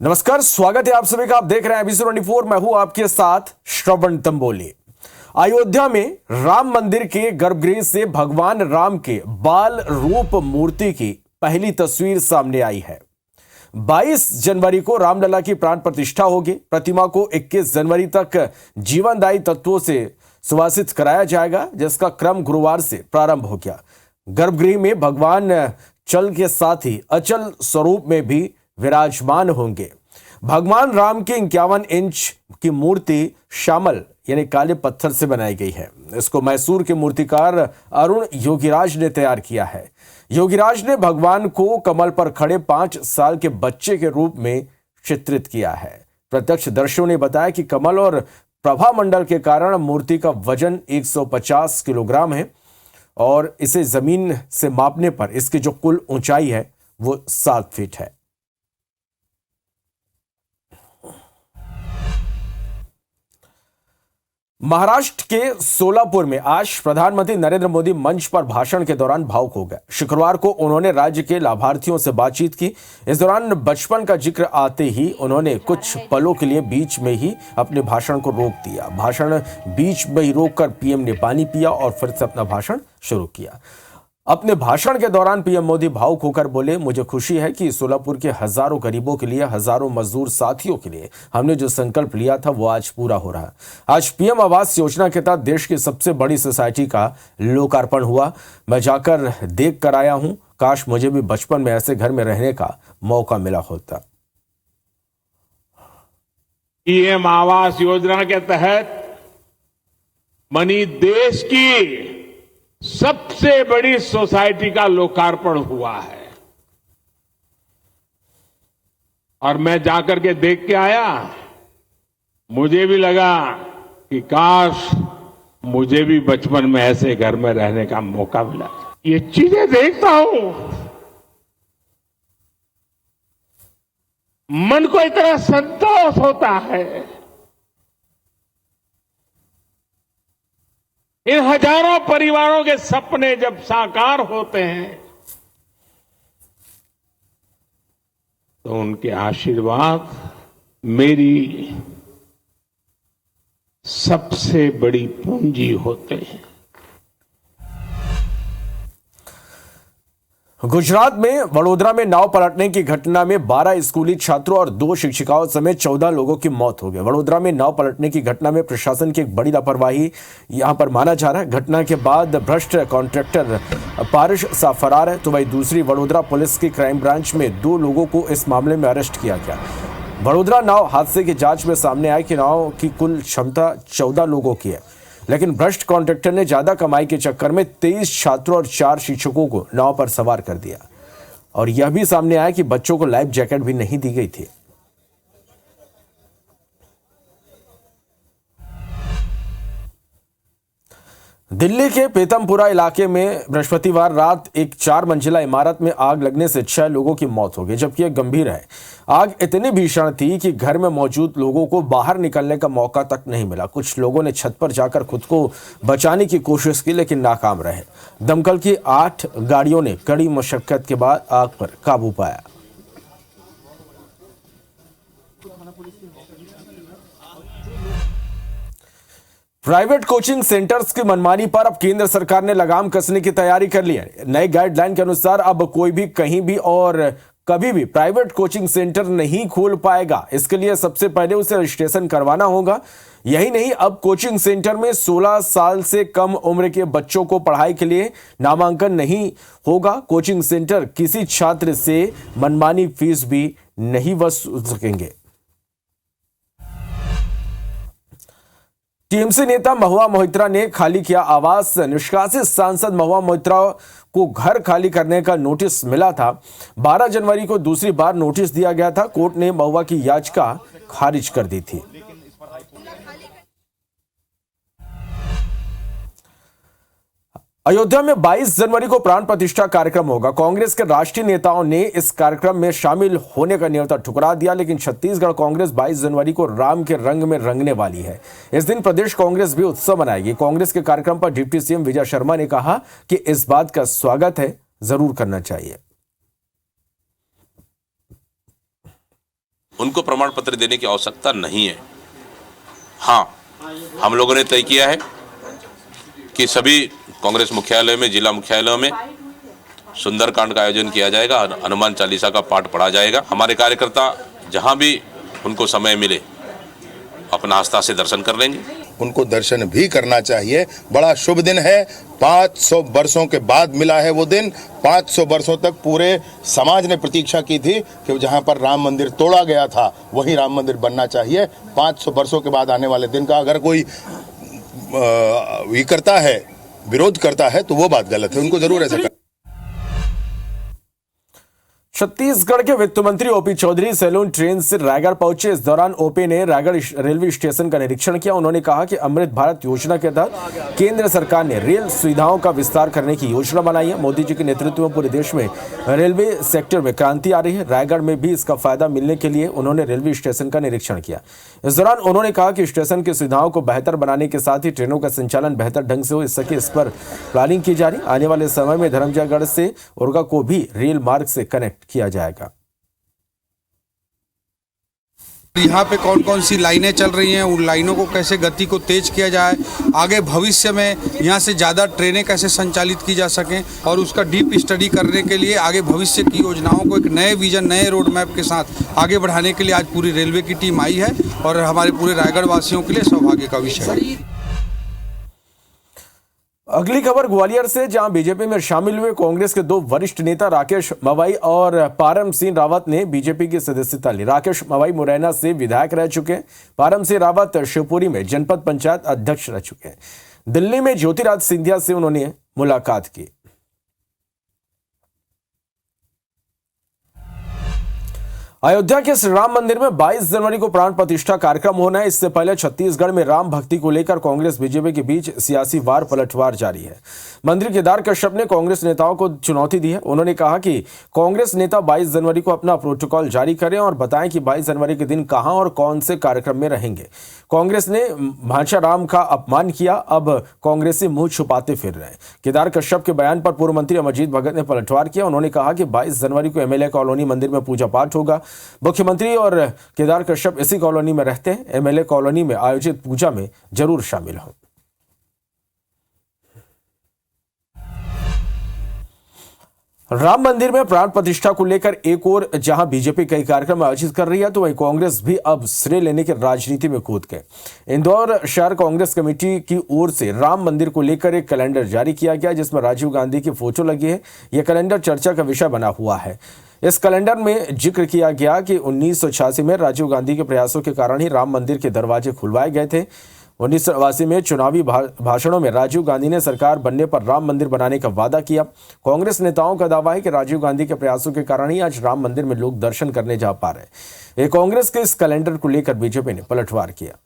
नमस्कार, स्वागत है आप सभी का। आप देख रहे हैं एबीसी 24। मैं हूं आपके साथ श्रवण तंबोली। अयोध्या में राम मंदिर के गर्भगृह से भगवान राम के बाल रूप मूर्ति की पहली तस्वीर सामने आई है। 22 जनवरी को रामलला की प्राण प्रतिष्ठा होगी। प्रतिमा को 21 जनवरी तक जीवनदायी तत्वों से सुवासित कराया जाएगा, जिसका क्रम गुरुवार से प्रारंभ हो गया। गर्भगृह में भगवान चल के साथ ही अचल स्वरूप में भी विराजमान होंगे। भगवान राम की 51 इंच की मूर्ति श्यामल यानी काले पत्थर से बनाई गई है। इसको मैसूर के मूर्तिकार अरुण योगीराज ने तैयार किया है। योगीराज ने भगवान को कमल पर खड़े 5 साल के बच्चे के रूप में चित्रित किया है। प्रत्यक्षदर्शियों ने बताया कि कमल और प्रभा मंडल के कारण मूर्ति का वजन 150 किलोग्राम है और इसे जमीन से मापने पर इसकी जो कुल ऊंचाई है वो 7 फीट है। महाराष्ट्र के सोलापुर में आज प्रधानमंत्री नरेंद्र मोदी मंच पर भाषण के दौरान भावुक हो गए। शुक्रवार को उन्होंने राज्य के लाभार्थियों से बातचीत की। इस दौरान बचपन का जिक्र आते ही उन्होंने कुछ पलों के लिए बीच में ही अपने भाषण को रोक दिया। भाषण बीच में ही रोककर पीएम ने पानी पिया और फिर से अपना भाषण शुरू किया। अपने भाषण के दौरान पीएम मोदी भावुक होकर बोले, मुझे खुशी है कि सोलापुर के हजारों गरीबों के लिए, हजारों मजदूर साथियों के लिए हमने जो संकल्प लिया था वो आज पूरा हो रहा है। आज पीएम आवास योजना के तहत देश की सबसे बड़ी सोसाइटी का लोकार्पण हुआ। मैं जाकर देख कर आया हूं। काश मुझे भी बचपन में ऐसे घर में रहने का मौका मिला होता। पीएम आवास योजना के तहत बनी देश की सबसे बड़ी सोसाइटी का लोकार्पण हुआ है और मैं जाकर के देख के आया। मुझे भी लगा कि काश मुझे भी बचपन में ऐसे घर में रहने का मौका मिला। ये चीजें देखता हूं, मन को इतना संतोष होता है। इन हजारों परिवारों के सपने जब साकार होते हैं तो उनके आशीर्वाद मेरी सबसे बड़ी पूंजी होते हैं। गुजरात में वडोदरा में नाव पलटने की घटना में 12 स्कूली छात्रों और 2 शिक्षिकाओं समेत 14 लोगों की मौत हो गई। वडोदरा में नाव पलटने की घटना में प्रशासन की एक बड़ी लापरवाही यहां पर माना जा रहा है। घटना के बाद भ्रष्ट कॉन्ट्रैक्टर पारिश सा फरार है, तो वही दूसरी वडोदरा पुलिस की क्राइम ब्रांच में 2 लोगों को इस मामले में अरेस्ट किया गया। वडोदरा नाव हादसे की जांच में सामने आया कि नाव की कुल क्षमता 14 लोगों की है, लेकिन भ्रष्ट कॉन्ट्रैक्टर ने ज्यादा कमाई के चक्कर में 23 छात्रों और 4 शिक्षकों को नाव पर सवार कर दिया। और यह भी सामने आया कि बच्चों को लाइफ जैकेट भी नहीं दी गई थी। दिल्ली के पीतमपुरा इलाके में बृहस्पतिवार रात एक 4 मंजिला इमारत में आग लगने से 6 लोगों की मौत हो गई, जबकि यह गंभीर है। आग इतनी भीषण थी कि घर में मौजूद लोगों को बाहर निकलने का मौका तक नहीं मिला। कुछ लोगों ने छत पर जाकर खुद को बचाने की कोशिश की, लेकिन नाकाम रहे। दमकल की 8 गाड़ियों ने कड़ी मशक्कत के बाद आग पर काबू पाया। प्राइवेट कोचिंग सेंटर्स की मनमानी पर अब केंद्र सरकार ने लगाम कसने की तैयारी कर ली है। नए गाइडलाइन के अनुसार अब कोई भी कहीं भी और कभी भी प्राइवेट कोचिंग सेंटर नहीं खोल पाएगा। इसके लिए सबसे पहले उसे रजिस्ट्रेशन करवाना होगा। यही नहीं, अब कोचिंग सेंटर में 16 साल से कम उम्र के बच्चों को पढ़ाई के लिए नामांकन नहीं होगा। कोचिंग सेंटर किसी छात्र से मनमानी फीस भी नहीं वसूल सकेंगे। टीएमसी नेता महुआ मोइत्रा ने खाली किया आवास। निष्कासित सांसद महुआ मोइत्रा को घर खाली करने का नोटिस मिला था। 12 जनवरी को दूसरी बार नोटिस दिया गया था। कोर्ट ने महुआ की याचिका खारिज कर दी थी। अयोध्या में 22 जनवरी को प्राण प्रतिष्ठा कार्यक्रम होगा। कांग्रेस के राष्ट्रीय नेताओं ने इस कार्यक्रम में शामिल होने का न्योता ठुकरा दिया, लेकिन छत्तीसगढ़ कांग्रेस 22 जनवरी को राम के रंग में रंगने वाली है। इस दिन प्रदेश कांग्रेस भी उत्सव मनाएगी। कांग्रेस के कार्यक्रम पर डिप्टी सीएम विजय शर्मा ने कहा कि इस बात का स्वागत है, जरूर करना चाहिए। उनको प्रमाण पत्र देने की आवश्यकता नहीं है। हाँ, हम लोगों ने तय किया है कि सभी कांग्रेस मुख्यालय में, जिला मुख्यालयों में सुंदरकांड का आयोजन किया जाएगा, हनुमान चालीसा का पाठ पढ़ा जाएगा। हमारे कार्यकर्ता जहां भी उनको समय मिले अपना आस्था से दर्शन कर लेंगे। उनको दर्शन भी करना चाहिए। बड़ा शुभ दिन है, 500 वर्षों के बाद मिला है वो दिन। 500 वर्षों तक पूरे समाज ने प्रतीक्षा की थी कि जहां पर राम मंदिर तोड़ा गया था वहीं राम मंदिर बनना चाहिए। 500 वर्षों के बाद आने वाले दिन का अगर कोई करता है, विरोध करता है, तो वो बात गलत है। उनको जरूर ऐसा छत्तीसगढ़ के वित्त मंत्री ओपी चौधरी सैलून ट्रेन से रायगढ़ पहुंचे। इस दौरान ओपी ने रायगढ़ रेलवे स्टेशन का निरीक्षण किया। उन्होंने कहा कि अमृत भारत योजना के तहत केंद्र सरकार ने रेल सुविधाओं का विस्तार करने की योजना बनाई है। मोदी जी के नेतृत्व में पूरे देश में रेलवे सेक्टर में क्रांति आ रही है। रायगढ़ में भी इसका फायदा मिलने के लिए उन्होंने रेलवे स्टेशन का निरीक्षण किया। इस दौरान उन्होंने कहा कि स्टेशन की सुविधाओं को बेहतर बनाने के साथ ही ट्रेनों का संचालन बेहतर ढंग से हो सके, इस पर प्लानिंग की जा रही। आने वाले समय में धरमजयगढ़ से उरगा को भी रेल मार्ग से कनेक्ट किया जाएगा। यहाँ पे कौन कौन सी लाइनें चल रही हैं, उन लाइनों को कैसे गति को तेज किया जाए, आगे भविष्य में यहाँ से ज़्यादा ट्रेनें कैसे संचालित की जा सकें, और उसका डीप स्टडी करने के लिए आगे भविष्य की योजनाओं को एक नए विजन, नए रोड मैप के साथ आगे बढ़ाने के लिए आज पूरी रेलवे की टीम आई है और हमारे पूरे रायगढ़ वासियों के लिए सौभाग्य का विषय है। अगली खबर ग्वालियर से, जहां बीजेपी में शामिल हुए कांग्रेस के दो वरिष्ठ नेता राकेश मवाई और पारम सिंह रावत ने बीजेपी की सदस्यता ली। राकेश मवाई मुरैना से विधायक रह चुके हैं। पारम सिंह रावत शिवपुरी में जनपद पंचायत अध्यक्ष रह चुके हैं। दिल्ली में ज्योतिराज सिंधिया से उन्होंने मुलाकात की। अयोध्या के श्री राम मंदिर में 22 जनवरी को प्राण प्रतिष्ठा कार्यक्रम होना है। इससे पहले छत्तीसगढ़ में राम भक्ति को लेकर कांग्रेस बीजेपी के बीच सियासी वार पलटवार जारी है। मंत्री केदार कश्यप ने कांग्रेस नेताओं को चुनौती दी है। उन्होंने कहा कि कांग्रेस नेता 22 जनवरी को अपना प्रोटोकॉल जारी करें और बताएं कि 22 जनवरी के दिन कहां और कौन से कार्यक्रम में रहेंगे। कांग्रेस ने भांचा राम का अपमान किया, अब कांग्रेसी मुंह छुपाते फिर रहे हैं। केदार कश्यप के बयान पर पूर्व मंत्री अमरजीत भगत ने पलटवार किया। उन्होंने कहा कि 22 जनवरी को एमएलए कॉलोनी मंदिर में पूजा पाठ होगा। मुख्यमंत्री और केदार कश्यप इसी कॉलोनी में रहते हैं। एमएलए कॉलोनी में आयोजित पूजा में जरूर शामिल हों। राम मंदिर में प्राण प्रतिष्ठा को लेकर एक और जहां बीजेपी कई कार्यक्रम आयोजित कर रही है, तो वहीं कांग्रेस भी अब श्रेय लेने की राजनीति में कूद गए। इंदौर शहर कांग्रेस कमेटी की ओर से राम मंदिर को लेकर एक कैलेंडर जारी किया गया, जिसमें राजीव गांधी की फोटो लगी है। यह कैलेंडर चर्चा का विषय बना हुआ है। इस कैलेंडर में जिक्र किया गया कि 1986 में राजीव गांधी के प्रयासों के कारण ही राम मंदिर के दरवाजे खुलवाए गए थे। 1989 में चुनावी भाषणों में राजीव गांधी ने सरकार बनने पर राम मंदिर बनाने का वादा किया। कांग्रेस नेताओं का दावा है कि राजीव गांधी के प्रयासों के कारण ही आज राम मंदिर में लोग दर्शन करने जा पा रहे हैं। कांग्रेस के इस कैलेंडर को लेकर बीजेपी ने पलटवार किया।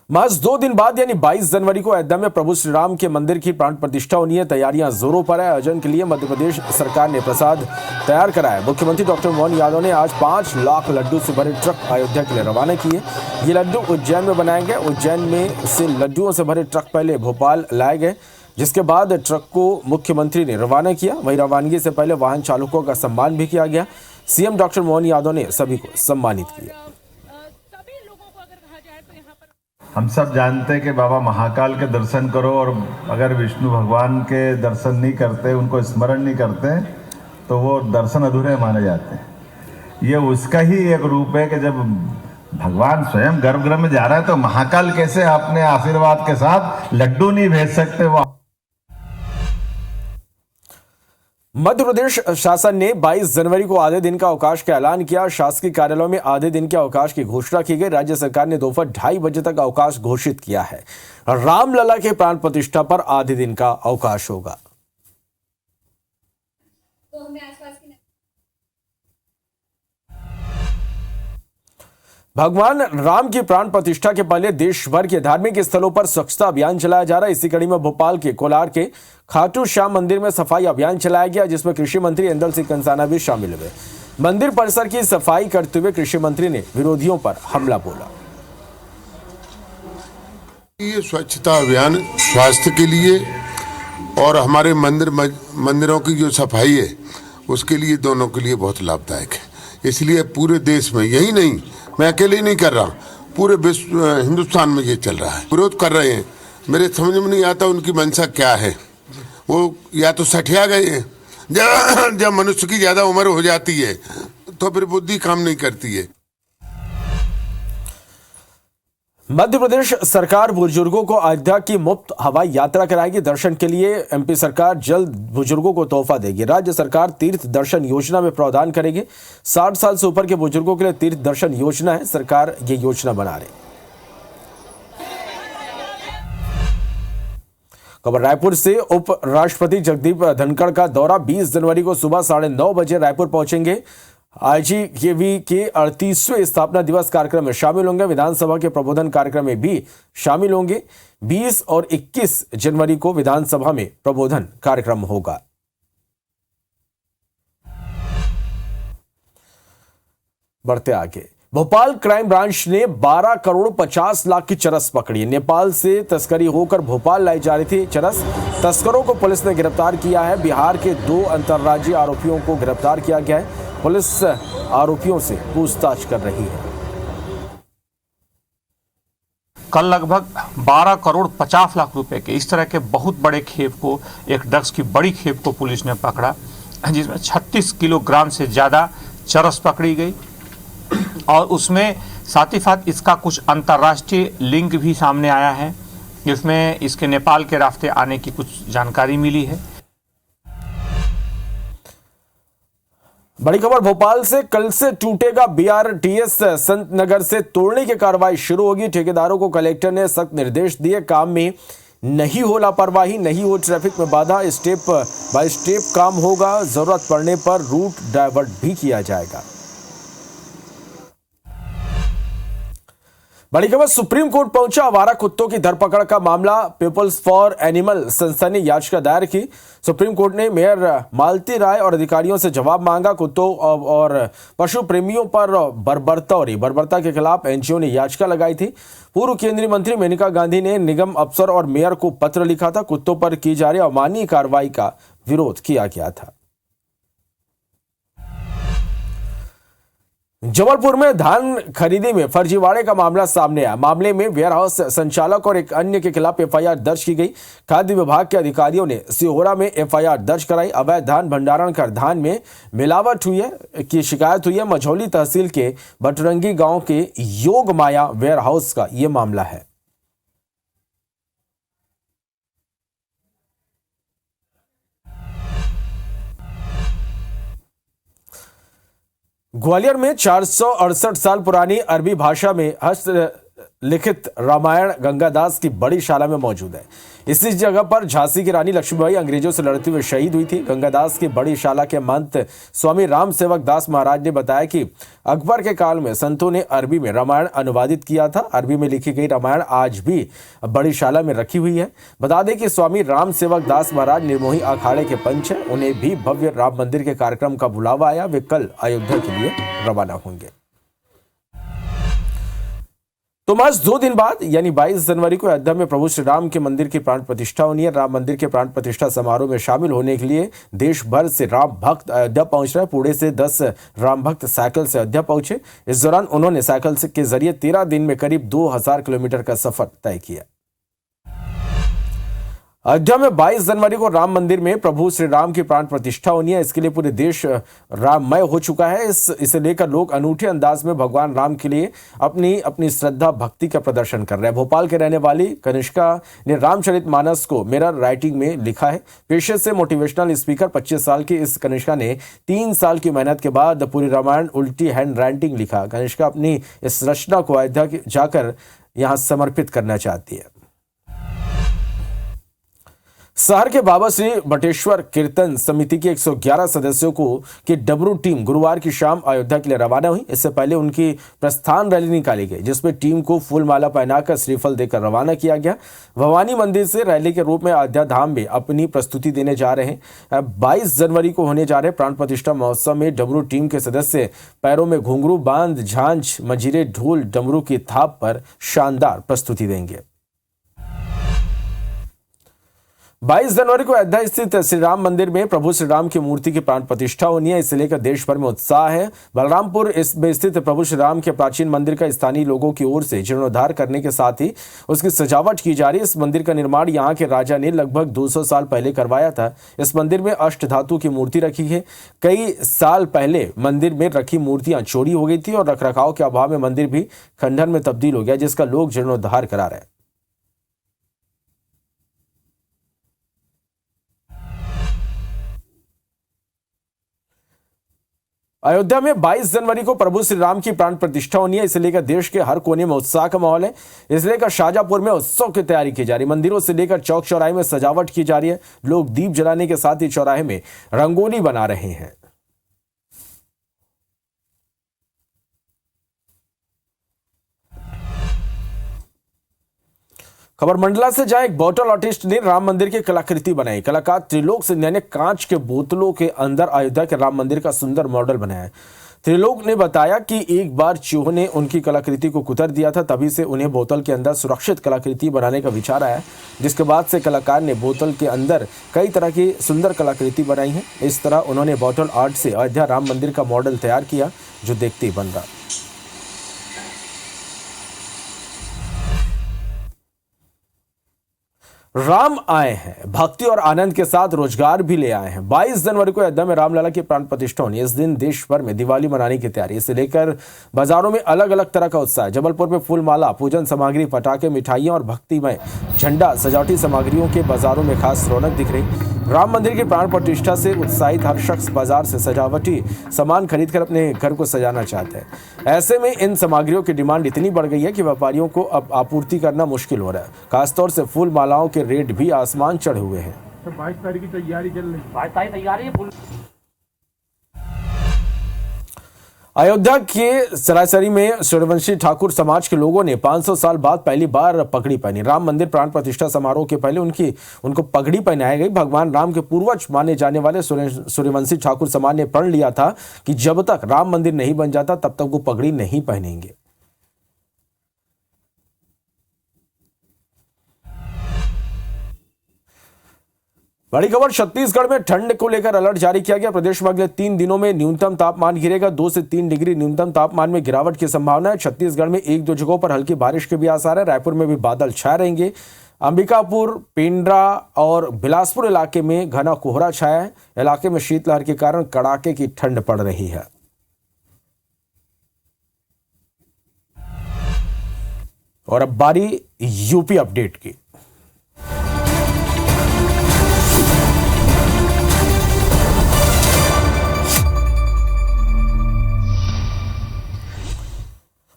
महज 2 दिन बाद यानी 22 जनवरी को अयोध्या में प्रभु श्री राम के मंदिर की प्राण प्रतिष्ठा होनी है। तैयारियां जोरों पर है। आयोजन के लिए मध्य प्रदेश सरकार ने प्रसाद तैयार कराया। मुख्यमंत्री डॉक्टर मोहन यादव ने आज 5 लाख लड्डू से भरे ट्रक अयोध्या के लिए रवाना किए। ये लड्डू उज्जैन में बनाए गए। उज्जैन में से लड्डुओं से भरे ट्रक पहले भोपाल लाए गए, जिसके बाद ट्रक को मुख्यमंत्री ने रवाना किया। वहीं रवानगी से पहले वाहन चालकों का सम्मान भी किया गया। सीएम डॉक्टर मोहन यादव ने सभी को सम्मानित किया। हम सब जानते हैं कि बाबा महाकाल के दर्शन करो, और अगर विष्णु भगवान के दर्शन नहीं करते, उनको स्मरण नहीं करते, तो वो दर्शन अधूरे माने जाते हैं। ये उसका ही एक रूप है कि जब भगवान स्वयं गर्भगृह में जा रहा है तो महाकाल कैसे अपने आशीर्वाद के साथ लड्डू नहीं भेज सकते। वो मध्य प्रदेश शासन ने 22 जनवरी को आधे दिन का अवकाश का ऐलान किया। शासकीय कार्यालयों में आधे दिन के अवकाश की घोषणा की गई। राज्य सरकार ने दोपहर 2:30 बजे तक अवकाश घोषित किया है। रामलला के प्राण प्रतिष्ठा पर आधे दिन का अवकाश होगा। भगवान राम की प्राण प्रतिष्ठा के पहले देश भर के धार्मिक स्थलों पर स्वच्छता अभियान चलाया जा रहा है। इसी कड़ी में भोपाल के कोलार के खाटू श्याम मंदिर में सफाई अभियान चलाया गया, जिसमें कृषि मंत्री इंदल सिंह कंसाना भी शामिल हुए। मंदिर परिसर की सफाई करते हुए कृषि मंत्री ने विरोधियों पर हमला बोला। ये स्वच्छता अभियान स्वास्थ्य के लिए और हमारे मंदिरों की जो सफाई है उसके लिए दोनों के लिए बहुत लाभदायक है। इसलिए पूरे देश में, यही नहीं, मैं अकेले नहीं कर रहा, पूरे विश्व हिंदुस्तान में ये चल रहा है। विरोध कर रहे हैं, मेरे समझ में नहीं आता उनकी मंशा क्या है। वो या तो सठिया गए हैं, जब मनुष्य की ज्यादा उम्र हो जाती है तो फिर बुद्धि काम नहीं करती है। मध्य प्रदेश सरकार बुजुर्गों को अयोध्या की मुफ्त हवाई यात्रा कराएगी। दर्शन के लिए एमपी सरकार जल्द बुजुर्गों को तोहफा देगी। राज्य सरकार तीर्थ दर्शन योजना में प्रावधान करेगी। 60 साल से ऊपर के बुजुर्गों के लिए तीर्थ दर्शन योजना है, सरकार ये योजना बना रही। खबर रायपुर से। उप राष्ट्रपति जगदीप धनखड़ का दौरा 20 जनवरी को सुबह 9:30 बजे रायपुर पहुंचेंगे। आईजीकेवी के 38वें स्थापना दिवस कार्यक्रम में शामिल होंगे। विधानसभा के प्रबोधन कार्यक्रम में भी शामिल होंगे। 20 और 21 जनवरी को विधानसभा में प्रबोधन कार्यक्रम होगा। बढ़ते आगे। भोपाल क्राइम ब्रांच ने 12 करोड़ 50 लाख की चरस पकड़ी। नेपाल से तस्करी होकर भोपाल लाई जा रही थी चरस। तस्करों को पुलिस ने गिरफ्तार किया है। बिहार के 2 अंतर्राज्यीय आरोपियों को गिरफ्तार किया गया है। पुलिस आरोपियों से पूछताछ कर रही है। कल लगभग 12 करोड़ 50 लाख रुपए के इस तरह के बहुत बड़े खेप को, एक ड्रग्स की बड़ी खेप को पुलिस ने पकड़ा, जिसमें 36 किलोग्राम से ज़्यादा चरस पकड़ी गई और उसमें साथ ही साथ इसका कुछ अंतर्राष्ट्रीय लिंक भी सामने आया है, जिसमें इसके नेपाल के रास्ते आने की कुछ जानकारी मिली है। बड़ी खबर भोपाल से। कल से टूटेगा बीआरटीएस। संत नगर से तोड़ने की कार्रवाई शुरू होगी। ठेकेदारों को कलेक्टर ने सख्त निर्देश दिए। काम में नहीं हो लापरवाही, नहीं हो ट्रैफिक में बाधा, स्टेप बाय स्टेप काम होगा। जरूरत पड़ने पर रूट डाइवर्ट भी किया जाएगा। बड़ी खबर सुप्रीम कोर्ट पहुंचा। आवारा कुत्तों की धरपकड़ का मामला। पीपल्स फॉर एनिमल संस्था ने याचिका दायर की। सुप्रीम कोर्ट ने मेयर मालती राय और अधिकारियों से जवाब मांगा। कुत्तों और पशु प्रेमियों पर बर्बरता के खिलाफ एनजीओ ने याचिका लगाई थी। पूर्व केंद्रीय मंत्री मेनका गांधी ने निगम अफसर और मेयर को पत्र लिखा था। कुत्तों पर की जा रही अमानवीय कार्रवाई का विरोध किया गया था। जबलपुर में धान खरीदी में फर्जीवाड़े का मामला सामने आया। मामले में वेयरहाउस संचालक और एक अन्य के खिलाफ एफआईआर दर्ज की गई। खाद्य विभाग के अधिकारियों ने सिहोरा में एफआईआर दर्ज कराई। अवैध धान भंडारण कर धान में मिलावट हुई है की शिकायत हुई है। मझौली तहसील के भटरंगी गांव के योग माया वेयरहाउस का यह मामला है। ग्वालियर में 468 साल पुरानी अरबी भाषा में हस्तलिखित रामायण गंगादास की बड़ी शाला में मौजूद है। इसी जगह पर झांसी की रानी लक्ष्मीबाई अंग्रेजों से लड़ते हुए शहीद हुई थी। गंगादास की बड़ी शाला के महंत स्वामी राम सेवक दास महाराज ने बताया कि अकबर के काल में संतों ने अरबी में रामायण अनुवादित किया था। अरबी में लिखी गई रामायण आज भी बड़ी शाला में रखी हुई है। बता दें कि स्वामी राम सेवक दास महाराज निर्मोही अखाड़े के पंच हैं। उन्हें भी भव्य राम मंदिर के कार्यक्रम का बुलावा आया। वे कल अयोध्या के लिए रवाना होंगे। तो महज 2 दिन बाद यानी 22 जनवरी को अयोध्या में प्रभु श्री राम के मंदिर की प्राण प्रतिष्ठा होनी है। राम मंदिर के प्राण प्रतिष्ठा समारोह में शामिल होने के लिए देश भर से राम भक्त अयोध्या पहुंच रहे हैं। पुणे से 10 राम भक्त साइकिल से अयोध्या पहुंचे। इस दौरान उन्होंने साइकिल के जरिए 13 दिन में करीब 2000 किलोमीटर का सफर तय किया। अयोध्या में 22 जनवरी को राम मंदिर में प्रभु श्री राम की प्राण प्रतिष्ठा होनी है। इसके लिए पूरे देश राममय हो चुका है। इसे लेकर लोग अनूठे अंदाज में भगवान राम के लिए अपनी श्रद्धा भक्ति का प्रदर्शन कर रहे हैं। भोपाल के रहने वाली कनिष्का ने रामचरितमानस को मिरर राइटिंग में लिखा है। पेशे से मोटिवेशनल स्पीकर 25 साल की इस कनिष्का ने 3 साल की मेहनत के बाद पूरी रामायण उल्टी हैंड राइटिंग लिखा। कनिष्का अपनी इस रचना को अयोध्या जाकर यहां समर्पित करना चाहती है। शहर के बाबा श्री बटेश्वर कीर्तन समिति की 111 सदस्यों की डमरू टीम गुरुवार की शाम अयोध्या के लिए रवाना हुई। इससे पहले उनकी प्रस्थान रैली निकाली गई, जिसमें टीम को फूल माला पहनाकर श्रीफल देकर रवाना किया गया। भवानी मंदिर से रैली के रूप में अयोध्या धाम में अपनी प्रस्तुति देने जा रहे हैं। 22 जनवरी को होने जा रहे प्राण प्रतिष्ठा महोत्सव में डमरू टीम के सदस्य पैरों में घुंघरू बांध झांझ मंजीरे ढोल डमरू की थाप पर शानदार प्रस्तुति देंगे। 22 जनवरी को अयोध्या स्थित श्री राम मंदिर में प्रभु श्री राम की मूर्ति की प्राण प्रतिष्ठा होनी है। इसे लेकर देश भर में उत्साह है। बलरामपुर में स्थित प्रभु श्री राम के प्राचीन मंदिर का स्थानीय लोगों की ओर से जीर्णोद्धार करने के साथ ही उसकी सजावट की जा रही है। इस मंदिर का निर्माण यहाँ के राजा ने लगभग 200 साल पहले करवाया था। इस मंदिर में अष्ट धातु की मूर्ति रखी है। कई साल पहले मंदिर में रखी मूर्तियां चोरी हो गई थी और रखरखाव के अभाव में मंदिर भी खंडहर में तब्दील हो गया, जिसका लोग जीर्णोद्धार करा रहे हैं। अयोध्या में 22 जनवरी को प्रभु श्री राम की प्राण प्रतिष्ठा होनी है। इसे लेकर देश के हर कोने में उत्साह का माहौल है। इसे लेकर शाहजहांपुर में उत्सव की तैयारी की जा रही है। मंदिरों से लेकर चौक चौराहे में सजावट की जा रही है। लोग दीप जलाने के साथ ही चौराहे में रंगोली बना रहे हैं। खबर मंडला से जहां एक बॉटल आर्टिस्ट ने राम मंदिर की कलाकृति बनाई। कलाकार त्रिलोक सिंधिया ने कांच के बोतलों के अंदर अयोध्या के राम मंदिर का सुंदर मॉडल बनाया। त्रिलोक ने बताया कि एक बार चूहों ने उनकी कलाकृति को कुतर दिया था, तभी से उन्हें बोतल के अंदर सुरक्षित कलाकृति बनाने का विचार आया, जिसके बाद से कलाकार ने बोतल के अंदर कई तरह की सुंदर कलाकृति बनाई है। इस तरह उन्होंने बॉटल आर्ट से अयोध्या राम मंदिर का मॉडल तैयार किया, जो देखते ही बन रहा। राम आए हैं, भक्ति और आनंद के साथ रोजगार भी ले आए हैं। 22 जनवरी को अयोध्या में रामलला की प्राण प्रतिष्ठा होनी है। इस दिन देश भर में दिवाली मनाने की तैयारी। इसे लेकर बाजारों में अलग अलग तरह का उत्साह है। जबलपुर में फूल माला, पूजन सामग्री, पटाखे, मिठाइयां और भक्तिमय झंडा सजावटी सामग्रियों के बाजारों में खास रौनक दिख रही। राम मंदिर की प्राण प्रतिष्ठा से उत्साहित हर शख्स बाजार से सजावटी सामान खरीदकर अपने घर को सजाना चाहते हैं। ऐसे में इन सामग्रियों की डिमांड इतनी बढ़ गई है कि व्यापारियों को अब आपूर्ति करना मुश्किल हो रहा है। खासतौर से फूल मालाओं के रेट भी आसमान चढ़े हुए हैं। 22 तारीख की तैयारी चल रही है। 22 तारीख तैयारी है। अयोध्या के सरायसरी में सूर्यवंशी ठाकुर समाज के लोगों ने 500 साल बाद पहली बार पगड़ी पहनी। राम मंदिर प्राण प्रतिष्ठा समारोह के पहले उनको पगड़ी पहनाई गई। भगवान राम के पूर्वज माने जाने वाले सूर्यवंशी ठाकुर समाज ने प्रण लिया था कि जब तक राम मंदिर नहीं बन जाता तब तक वो पगड़ी नहीं पहनेंगे। बड़ी खबर, छत्तीसगढ़ में ठंड को लेकर अलर्ट जारी किया गया। प्रदेश में अगले 3 दिनों में न्यूनतम तापमान गिरेगा। 2 से 3 डिग्री न्यूनतम तापमान में गिरावट की संभावना है। छत्तीसगढ़ में 1-2 जगहों पर हल्की बारिश के भी आसार है। रायपुर में भी बादल छाए रहेंगे। अंबिकापुर, पेंड्रा और बिलासपुर इलाके में घना कोहरा छाया है। इलाके में शीतलहर के कारण कड़ाके की ठंड पड़ रही है। और अब बारी यूपी अपडेट की।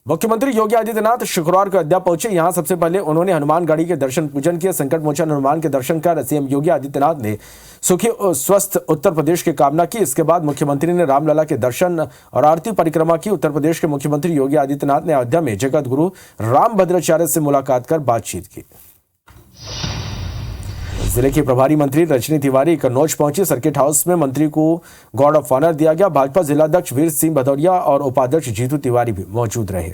मुख्यमंत्री योगी आदित्यनाथ शुक्रवार को अयोध्या पहुंचे। यहां सबसे पहले उन्होंने हनुमानगढ़ी के दर्शन पूजन किए। संकट मोचन हनुमान के दर्शन कर सीएम योगी आदित्यनाथ ने सुखी स्वस्थ उत्तर प्रदेश की कामना की। इसके बाद मुख्यमंत्री ने रामलला के दर्शन और आरती परिक्रमा की। उत्तर प्रदेश के मुख्यमंत्री योगी आदित्यनाथ ने अयोध्या में जगत गुरु रामभद्राचार्य से मुलाकात कर बातचीत की। जिले की प्रभारी मंत्री रजनी तिवारी कन्नौज पहुंची। सर्किट हाउस में मंत्री को गार्ड ऑफ ऑनर दिया गया। भाजपा जिलाध्यक्ष वीर सिंह भदौरिया और उपाध्यक्ष जीतू तिवारी भी मौजूद रहे।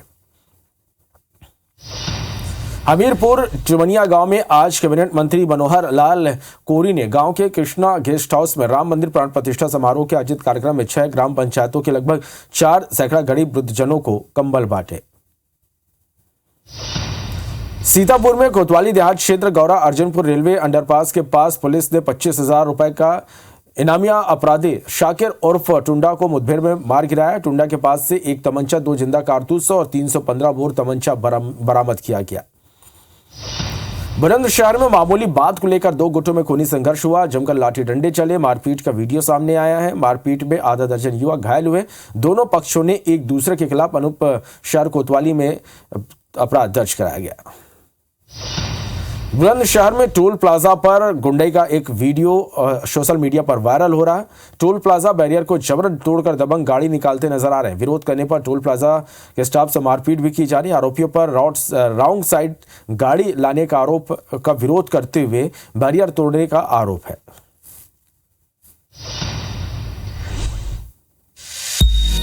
हमीरपुर टिमनिया गांव में आज कैबिनेट मंत्री मनोहर लाल कोरी ने गांव के कृष्णा गेस्ट हाउस में राम मंदिर प्राण प्रतिष्ठा समारोह के आयोजित कार्यक्रम में 6 ग्राम पंचायतों के लगभग 4 सैकड़ा गरीब वृद्धजनों को कंबल बांटे। सीतापुर में कोतवाली देहात क्षेत्र गौरा अर्जुनपुर रेलवे अंडरपास के पास पुलिस ने 25,000 रुपए का इनामिया अपराधी शाकिर उर्फ टुंडा को मुठभेड़ में मार गिराया। टुंडा के पास से 1 तमंचा, 2 जिंदा कारतूस और 315 बोर तमंचा बरामद किया गया। बुलंदशहर में मामूली बात को लेकर 2 गुटों में खूनी संघर्ष हुआ। जमकर लाठी डंडे चले। मारपीट का वीडियो सामने आया है। मारपीट में आधा दर्जन युवक घायल हुए। दोनों पक्षों ने एक दूसरे के खिलाफ अनूप शहर कोतवाली में अपराध दर्ज कराया गया। बुलंदशहर में टोल प्लाजा पर गुंडई का एक वीडियो सोशल मीडिया पर वायरल हो रहा है। टोल प्लाजा बैरियर को जबरन तोड़कर दबंग गाड़ी निकालते नजर आ रहे हैं। विरोध करने पर टोल प्लाजा के स्टाफ से मारपीट भी की जा रही है। आरोपियों पर रॉन्ग साइड गाड़ी लाने का आरोप का विरोध करते हुए बैरियर तोड़ने का आरोप है।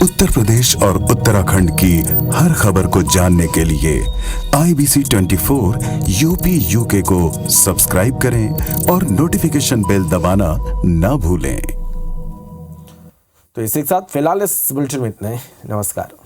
उत्तर प्रदेश और उत्तराखंड की हर खबर को जानने के लिए IBC 24 यूपी UK को सब्सक्राइब करें और नोटिफिकेशन बेल दबाना ना भूलें। तो इसी के साथ फिलहाल इस बुलेटिन में इतना ही। नमस्कार।